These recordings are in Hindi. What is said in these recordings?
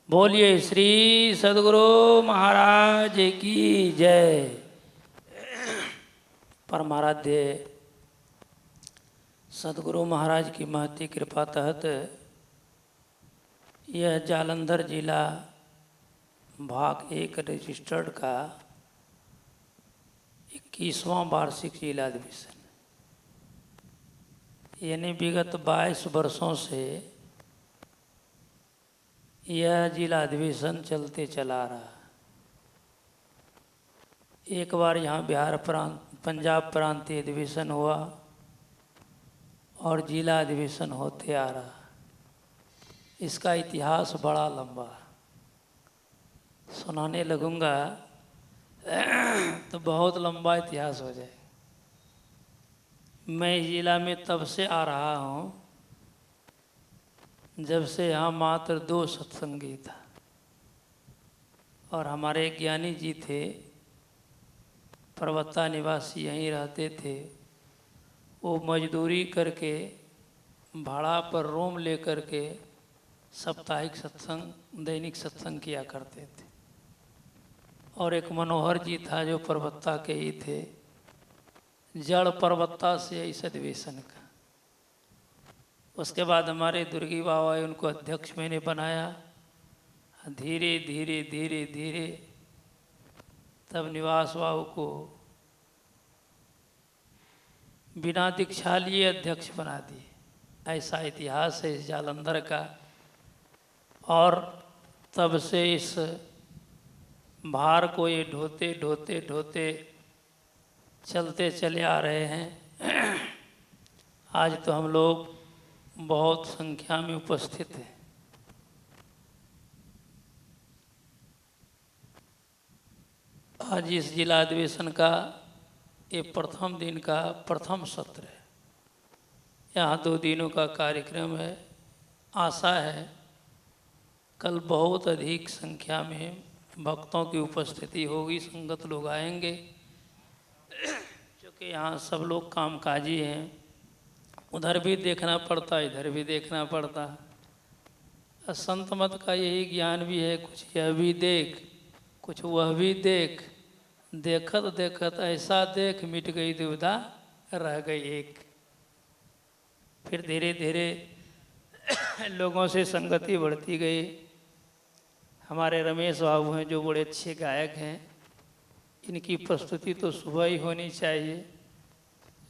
बोलिए श्री सद्गुरु महाराज की जय। परमाराध्य सद्गुरु महाराज की महती कृपा तहत यह जालंधर जिला भाग 1 रजिस्टर्ड का 21वां वार्षिक जिला अधिवेशन, यानी विगत 22 वर्षों से यह जिला अधिवेशन चलते चला रहा। एक बार यहाँ बिहार प्रांत पंजाब प्रांतीय अधिवेशन हुआ और जिला अधिवेशन होते आ रहा। इसका इतिहास बड़ा लंबा, सुनाने लगूंगा तो बहुत लंबा इतिहास हो जाए। मैं इस जिला में तब से आ रहा हूँ जब से यहाँ मात्र 2 सत्संगी था और हमारे ज्ञानी जी थे, पर्वता निवासी यहीं रहते थे। वो मजदूरी करके भाड़ा पर रूम लेकर के साप्ताहिक सत्संग दैनिक सत्संग किया करते थे। और एक मनोहर जी था जो पर्वता के ही थे, जड़ पर्वता से इस अधिवेशन का। उसके बाद हमारे दुर्गी बाबा उनको अध्यक्ष मैंने बनाया। धीरे धीरे धीरे धीरे तब निवास बाबू को बिना दीक्षा लिए अध्यक्ष बना दिए। ऐसा इतिहास है इस जालंधर का। और तब से इस भार को ये ढोते ढोते ढोते चलते चले आ रहे हैं। आज तो हम लोग बहुत संख्या में उपस्थित हैं। आज इस जिला अधिवेशन का ये प्रथम दिन का प्रथम सत्र है। यहाँ 2 दिनों का कार्यक्रम है। आशा है कल बहुत अधिक संख्या में भक्तों की उपस्थिति होगी, संगत लोग आएंगे, क्योंकि यहाँ सब लोग कामकाजी हैं। उधर भी देखना पड़ता, इधर भी देखना पड़ता। संत मत का यही ज्ञान भी है, कुछ यह भी देख कुछ वह भी देख, देखत देखत ऐसा देख मिट गई दुविधा रह गई एक। फिर धीरे धीरे लोगों से संगति बढ़ती गई। हमारे रमेश बाबू हैं जो बड़े अच्छे गायक हैं, इनकी प्रस्तुति तो सुबह ही होनी चाहिए,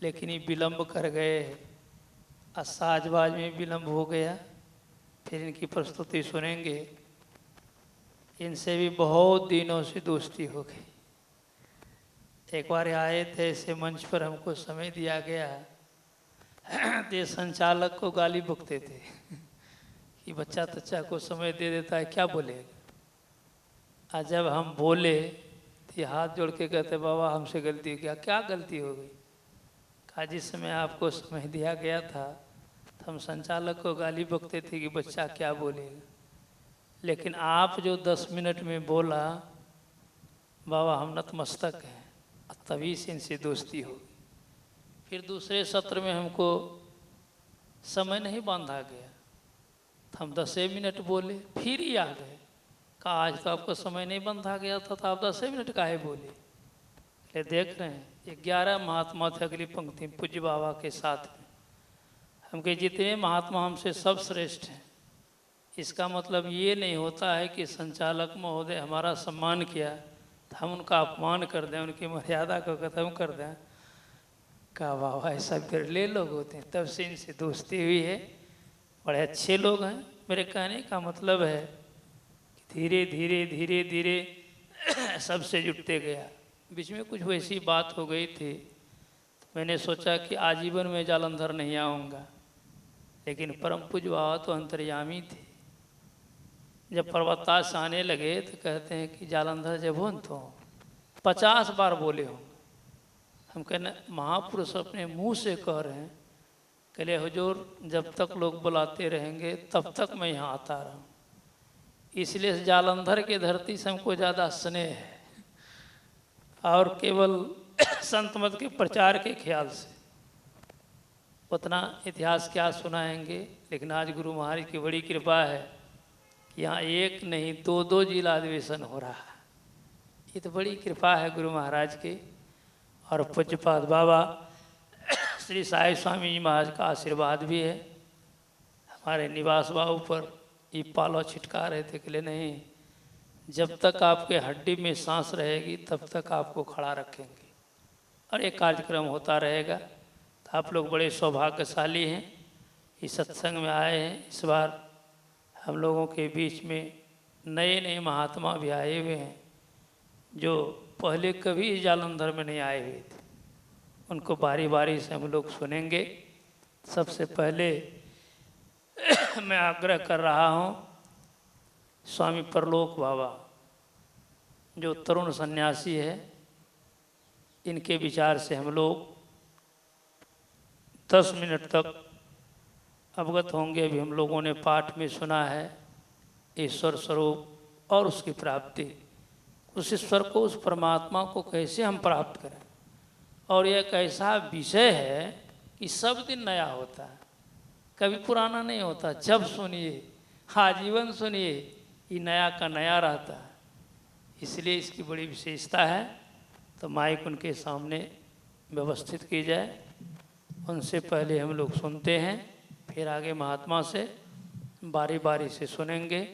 लेकिन ये विलम्ब कर गए। साजबाज में विलम्ब हो गया। फिर इनकी प्रस्तुति सुनेंगे। इनसे भी बहुत दिनों से दोस्ती हो गई। एक बार आए थे ऐसे मंच पर, हमको समय दिया गया तो संचालक को गाली बकते थे कि बच्चा तच्चा को समय दे देता है, क्या बोलेगा। आज जब हम बोले तो हाथ जोड़ के कहते बाबा हमसे गलती हो गया। क्या गलती हो गई? कहा जिस समय आपको समय दिया गया था तो हम संचालक को गाली बकते थे कि बच्चा क्या बोलेगा, लेकिन आप जो 10 मिनट में बोला, बाबा हम नतमस्तक हैं। तभी से इनसे दोस्ती हो गई। फिर दूसरे सत्र में हमको समय नहीं बांधा गया, तो हम 10 मिनट बोले, फिर ही आ गए। कहा आज तो आपको समय नहीं बांधा गया था तो आप 10 मिनट काहे बोले। ले देख रहे हैं 11 महात्मा थे अगली पंक्ति में पूज्य बाबा के साथ में। हमके जितने महात्मा हमसे सब श्रेष्ठ हैं। इसका मतलब ये नहीं होता है कि संचालक महोदय हमारा सम्मान किया तो हम उनका अपमान कर दें, उनकी मर्यादा को खत्म कर दें। कहा बाबा ऐसा बिरले लोग होते हैं। तब से इनसे दोस्ती हुई है। बड़े अच्छे लोग हैं। मेरे कहने का मतलब है कि धीरे धीरे धीरे धीरे सबसे जुटते गया। बीच में कुछ वैसी बात हो गई थी तो मैंने सोचा कि आजीवन में जालंधर नहीं आऊँगा, लेकिन परम पूज्य बाबा तो अंतर्यामी थे। जब पर्वतास आने लगे तो कहते हैं कि जालंधर जब हो तो 50 बार बोले हों। हम कहने महापुरुष अपने मुंह से कह रहे हैं, कहले हुजूर जब तक लोग बुलाते रहेंगे तब तक मैं यहाँ आता रहूँ। इसलिए जालंधर की धरती से हमको ज़्यादा स्नेह है, और केवल संत मत के प्रचार के ख्याल से। उतना इतिहास क्या सुनाएंगे, लेकिन आज गुरु महाराज की बड़ी कृपा है यहाँ एक नहीं दो दो जिला अधिवेशन हो रहा है। ये तो बड़ी कृपा है गुरु महाराज की। और पूज्यपाद बाबा श्री साई स्वामी जी महाराज का आशीर्वाद भी है हमारे निवास बाबू पर। ये पालो छिटका रहे थे कि नहीं, जब तक आपके हड्डी में सांस रहेगी तब तक आपको खड़ा रखेंगे और ये कार्यक्रम होता रहेगा। तो आप लोग बड़े सौभाग्यशाली हैं, इस सत्संग में आए हैं। इस बार हम लोगों के बीच में नए नए महात्मा भी आए हुए हैं जो पहले कभी इस जालंधर में नहीं आए हुए थे। उनको बारी बारी से हम लोग सुनेंगे। सबसे पहले मैं आग्रह कर रहा हूँ स्वामी परलोक बाबा जो तरुण सन्यासी है, इनके विचार से हम लोग 10 मिनट तक अवगत होंगे। अभी हम लोगों ने पाठ में सुना है ईश्वर स्वरूप और उसकी प्राप्ति, उस ईश्वर को, उस परमात्मा को कैसे हम प्राप्त करें। और यह एक ऐसा विषय है कि सब दिन नया होता है, कभी पुराना नहीं होता। जब सुनिए, आजीवन सुनिए, ये नया का नया रहता है। इसलिए इसकी बड़ी विशेषता है। तो माइक उनके सामने व्यवस्थित की जाए। उनसे पहले हम लोग सुनते हैं, फिर आगे महात्मा से बारी बारी से सुनेंगे।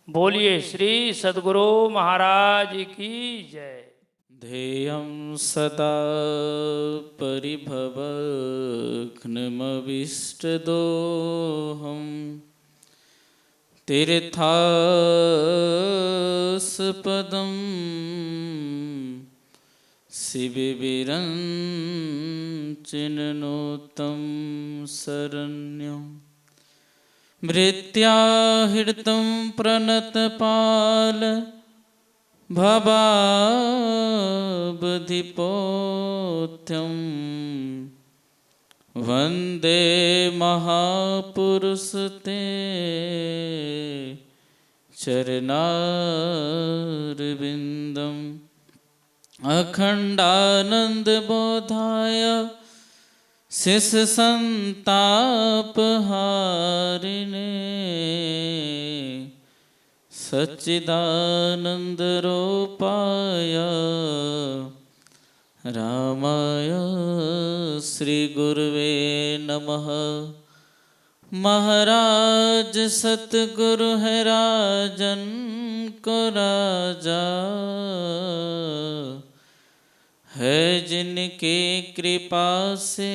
बोलिए श्री सद्गुरु महाराज की जय। ध्येयं सदा परिभवघ्नमविष्टदोहं तीर्थास्पदं शिबिविरञ्चिनोतं शरण्यं भृत्याहृतं प्रणतपाल भवाबधिपोथ्यं वन्दे महापुरुषते चरणारविन्दम् अखण्डानन्दबोधाय शिष्यसन्तापहारिणे सच्चिदानन्दरूपाय रामाय श्रीगुरुवे नमः। महाराज सतगुरु है राजन को राजा है, जिनकी कृपा से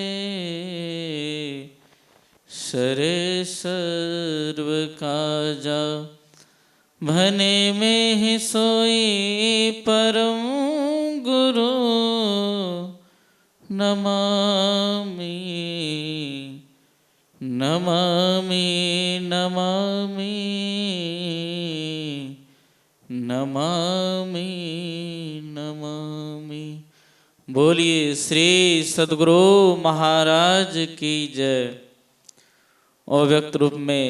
सरे सर्व काजा। भने में ही सोई परम गुरु नमामि नमामि नमामि नमामि नमामि। बोलिए श्री सद्गुरु महाराज की जय। अव्यक्त रूप में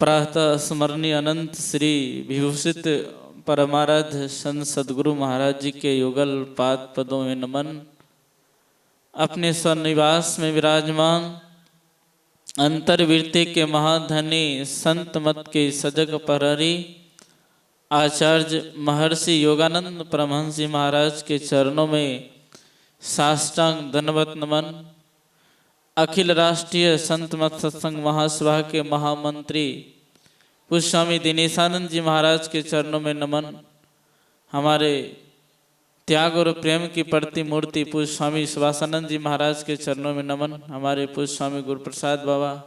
प्रातः स्मरणीय अनंत श्री विभूषित परमाराध्य संत सद्गुरु महाराज जी के युगल पाद पदों में नमन। अपने स्वनिवास में विराजमान अंतर्वृत्ति के महाधनी संत मत के सजग प्रहरी आचार्य महर्षि योगानंद परमहंस जी महाराज के चरणों में साष्टांग दंडवत नमन। अखिल राष्ट्रीय संत मत सत्संग महासभा के महामंत्री पूज्य स्वामी दिनेशानंद जी महाराज के चरणों में नमन। हमारे त्याग और प्रेम की प्रतिमूर्ति पूज्य स्वामी सुभाषानंद जी महाराज के चरणों में नमन। हमारे पूज्य स्वामी गुरुप्रसाद बाबा,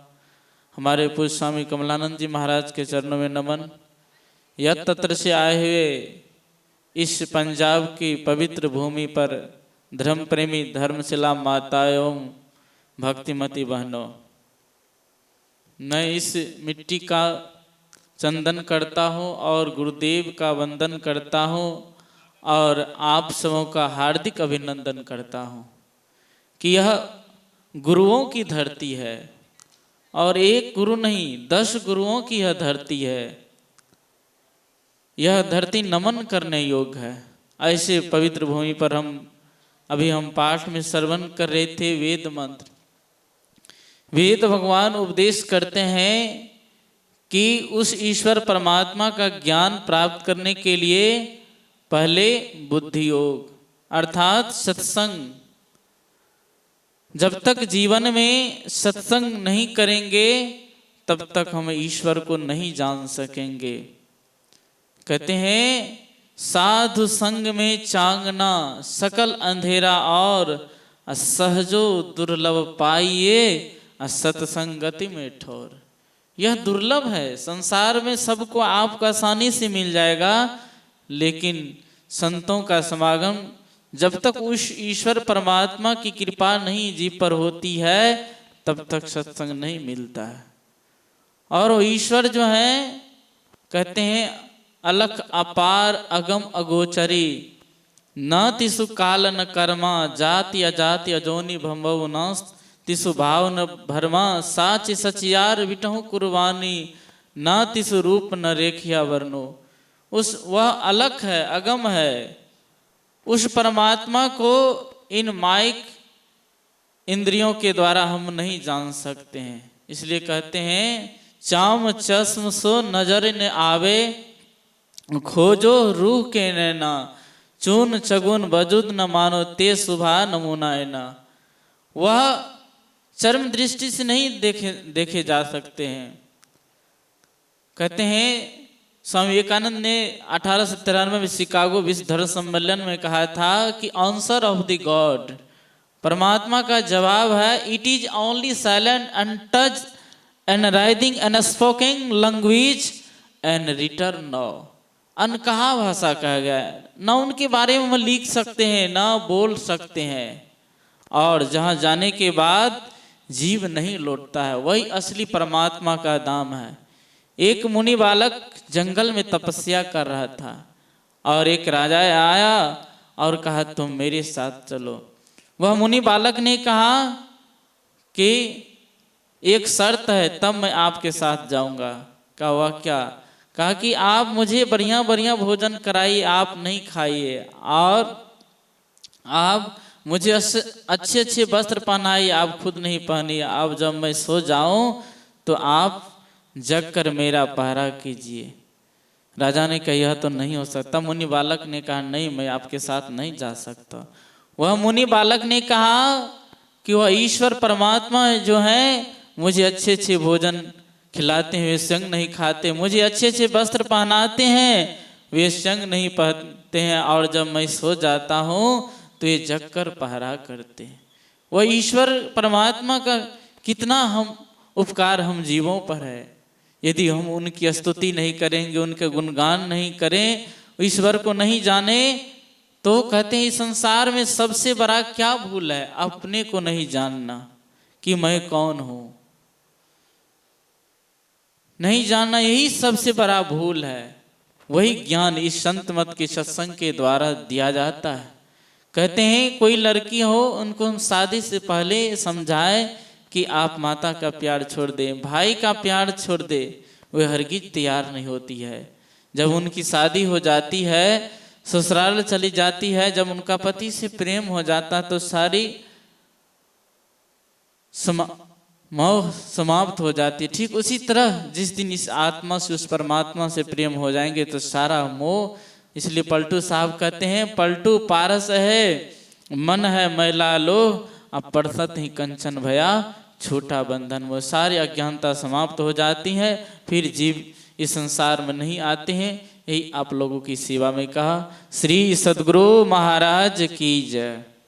हमारे पूज्य स्वामी कमलानंद जी महाराज के चरणों में नमन। यत्र से आए हुए इस पंजाब की पवित्र भूमि पर धर्म प्रेमी धर्मशिला माताओं भक्तिमती बहनों, मैं इस मिट्टी का चंदन करता हूँ और गुरुदेव का वंदन करता हूँ और आप सबों का हार्दिक अभिनंदन करता हूँ कि यह गुरुओं की धरती है और एक गुरु नहीं 10 गुरुओं की यह धरती है। यह धरती नमन करने योग्य है। ऐसे पवित्र भूमि पर हम पाठ में श्रवण कर रहे थे वेद मंत्र। वेद भगवान उपदेश करते हैं कि उस ईश्वर परमात्मा का ज्ञान प्राप्त करने के लिए पहले बुद्धि योग अर्थात सत्संग, जब तक जीवन में सत्संग नहीं करेंगे तब तक हम ईश्वर को नहीं जान सकेंगे। कहते हैं साधु संग में चांगना सकल अंधेरा और असहजो दुर्लभ पाइए सत्संगति में ठोर। यह दुर्लभ है, संसार में सबको आपको आसानी से मिल जाएगा, लेकिन संतों का समागम जब तक उस ईश्वर परमात्मा की कृपा नहीं जीव पर होती है तब तक सत्संग नहीं मिलता है। और वो ईश्वर जो है कहते हैं अलख अपार अगम अगोचरी न तिसु काल न कर्मा जाति अजाति अजोनि भंभव नास्त तिसु भाव न भरमा साच सचियार विटहु कुर्बानी न तिसु रूप न रेखिया वर्णो। उस वह अलख है, अगम है, उस परमात्मा को इन माइक इंद्रियों के द्वारा हम नहीं जान सकते हैं। इसलिए कहते हैं चाम चश्म सो नजर न आवे खोजो रूह के नैना चून चगुन बजुद न मानो ते सुभा नमूना ना। वह चर्म दृष्टि से नहीं देखे जा सकते हैं। कहते हैं स्वामी विवेकानंद ने 1893 में शिकागो विश्व धर्म सम्मेलन में कहा था कि आंसर ऑफ द गॉड, परमात्मा का जवाब है it is only silent untouched and writing unspoken language and return no. अनकहा भाषा कहा गया है, ना उनके बारे में हम लिख सकते हैं ना बोल सकते हैं, और जहां जाने के बाद जीव नहीं लौटता है, वही असली परमात्मा का धाम है। एक मुनि बालक जंगल में तपस्या कर रहा था और एक राजा आया और कहा तुम मेरे साथ चलो। वह मुनि बालक ने कहा कि एक शर्त है तब मैं आपके साथ जाऊंगा। कहा वह क्या? कहा कि आप मुझे बढ़िया बढ़िया भोजन कराइए, आप नहीं खाइए, और आप मुझे अच्छे अच्छे वस्त्र पहनाइए, आप खुद नहीं पहनिए। आप जब मैं सो जाऊं तो आप जग कर मेरा पहरा कीजिए। राजा ने कहा यह तो नहीं हो सकता। मुनि बालक ने कहा नहीं, मैं आपके साथ नहीं जा सकता। वह मुनि बालक ने कहा कि वह ईश्वर परमात्मा जो है मुझे अच्छे अच्छे भोजन खिलाते हैं, वे संग नहीं खाते, मुझे अच्छे अच्छे वस्त्र पहनाते हैं, वे संग नहीं पहनते हैं, और जब मैं सो जाता हूँ तो ये जग कर पहरा करते हैं। वह ईश्वर परमात्मा का कितना हम उपकार हम जीवों पर है। यदि हम उनकी स्तुति नहीं करेंगे, उनके गुणगान नहीं करें, ईश्वर को नहीं जाने, तो कहते हैं इस संसार में सबसे बड़ा क्या भूल है? अपने को नहीं जानना कि मैं कौन हूं, नहीं जानना, यही सबसे बड़ा भूल है। वही ज्ञान इस संत मत के सत्संग के द्वारा दिया जाता है। कहते हैं कोई लड़की हो, उनको हम शादी से पहले समझाए कि आप माता का प्यार छोड़ दें, भाई का प्यार छोड़ दे, वे हरगिज तैयार नहीं होती है। जब उनकी शादी हो जाती है, ससुराल चली जाती है, जब उनका पति से प्रेम हो जाता तो सारी मोह समाप्त हो जाती है। ठीक उसी तरह जिस दिन इस आत्मा से उस परमात्मा से प्रेम हो जाएंगे तो सारा मोह। इसलिए पलटू साहब कहते हैं पलटू पारस है मन है मैला लो, अब पड़सत ही कंचन भया छोटा बंधन। वो सारी अज्ञानता समाप्त हो जाती है, फिर जीव इस संसार में नहीं आते हैं। यही आप लोगों की सेवा में कहा। श्री सद्गुरु महाराज की जय।